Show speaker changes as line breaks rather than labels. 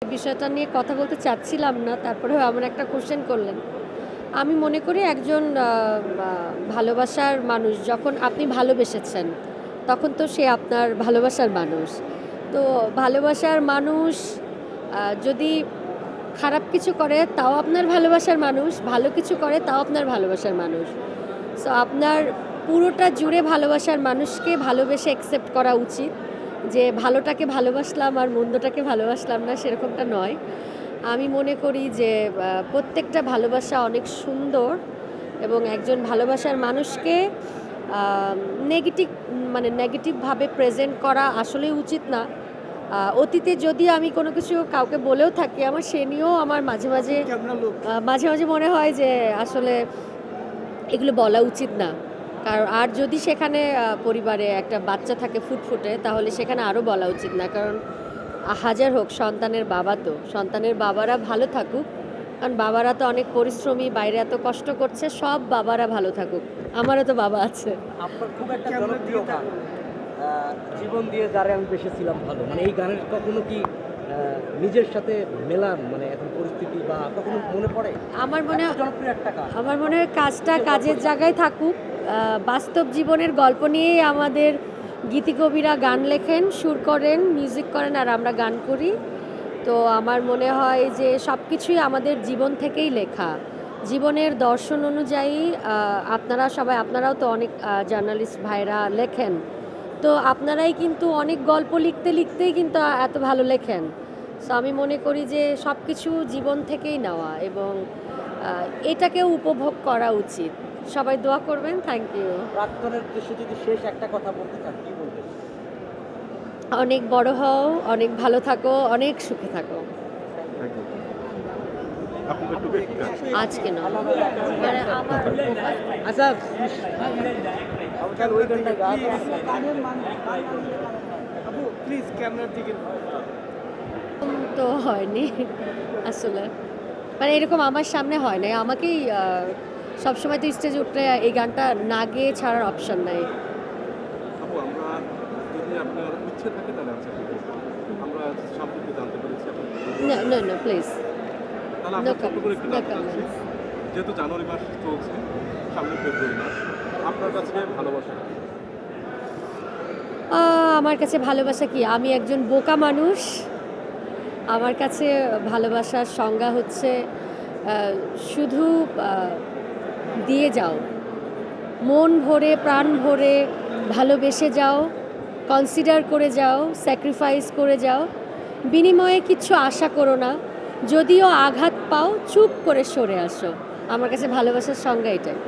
বিষয়টা নিয়ে কথা বলতে চাচ্ছিলাম না, তারপরেও এমন একটা কোশ্চেন করলেন। আমি মনে করি একজন ভালোবাসার মানুষ যখন আপনি ভালোবেসেছেন, তখন তো সে আপনার ভালোবাসার মানুষ। তো ভালোবাসার মানুষ যদি খারাপ কিছু করে তাও আপনার ভালোবাসার মানুষ, ভালো কিছু করে তাও আপনার ভালোবাসার মানুষ। সো আপনার পুরোটা জুড়ে ভালোবাসার মানুষকে ভালোবেসে অ্যাকসেপ্ট করা উচিত। যে ভালোটাকে ভালোবাসলাম আর মন্দটাকে ভালোবাসলাম না, সেরকমটা নয়। আমি মনে করি যে প্রত্যেকটা ভালোবাসা অনেক সুন্দর এবং একজন ভালোবাসার মানুষকে নেগেটিভভাবে প্রেজেন্ট করা আসলেই উচিত না। অতীতে যদি আমি কোনো কিছু কাউকে বলেও থাকি, আমার সে নিয়েও আমার মাঝে মাঝে মনে হয় যে আসলে এগুলো বলা উচিত না। আর যদি সেখানে পরিবারে একটা বাচ্চা থাকে ফুটফুটে, তাহলে সেখানে আরও বলা উচিত না। কারণ হাজার হোক সন্তানের বাবা, তো সন্তানের বাবারা ভালো থাকুক, কারণ বাবারা তো অনেক পরিশ্রমী, বাইরে এত কষ্ট করছে, সব বাবারা ভালো থাকুক। আমারও তো বাবা আছে।
আপনার খুব একটা জনপ্রিয় গান জীবন দিয়ে যারে আমি বেসেছিলাম ভালো, মানে এই গানের কখনো কি নিজের সাথে মেলান, মানে এখন পরিস্থিতি বা কখনো মনে পড়ে?
আমার মনে হয়
জনপ্রিয় একটা গান,
আমার মনে হয় কাজটা কাজের জায়গায় থাকুক। বাস্তব জীবনের গল্প নিয়েই আমাদের গীতিকবিরা গান লেখেন, সুর করেন, মিউজিক করেন, আর আমরা গান করি। তো আমার মনে হয় যে সব কিছুই আমাদের জীবন থেকেই লেখা, জীবনের দর্শন অনুযায়ী। আপনারাও তো অনেক জার্নালিস্ট ভাইরা লেখেন, তো আপনারাই কিন্তু অনেক গল্প লিখতে লিখতেই কিন্তু এত ভালো লেখেন। সো আমি মনে করি যে সব কিছু জীবন থেকেই নেওয়া, এবং এটাকেও উপভোগ করা উচিত। সবাই দোয়া করবেন। Thank you.
প্রাক্তনের উদ্দেশ্যে যদি শেষ একটা কথা বলতে চান, কি বলবেন?
অনেক বড় হও, অনেক ভালো থাকো, অনেক সুখে থাকো। আজকে না, মানে আমার
আচ্ছা, ওই গানটা গান
প্লিজ ক্যামেরার দিকে।
তো হয়নি আসলে, মানে এরকম আমার সামনে হয় নাই। আমাকেই সবসময় তো স্টেজে উঠলে এই গানটা না গেয়ে ছাড়ার অপশন নাই।
আপু, আমরা যদি আপনার ইচ্ছে থাকে তাহলে আমরা সম্পর্কে জানতে পেরেছি
না না না, প্লিজ।
তাহলে
No
আমরা ছোট্ট করে একটু
comments, no
জানতে চাচ্ছি,
comments.
যেহেতু জানুয়ারি মাস চলছে, সামনে ফেব্রুয়ারি মাস, আপনার কাছে ভালোবাসা কি?
আমার কাছে ভালোবাসা কি? আমি একজন বোকা মানুষ। আমার কাছে ভালোবাসার সংজ্ঞা হচ্ছে শুধু দিয়ে যাও, মন ভরে প্রাণ ভরে ভালোবেসে যাও, কনসিডার করে যাও, স্যাক্রিফাইস করে যাও, বিনিময়ে কিচ্ছু আশা করো না। যদিও আঘাত পাও, চুপ করে সরে আসো। আমার কাছে ভালোবাসার সংজ্ঞা এটাই।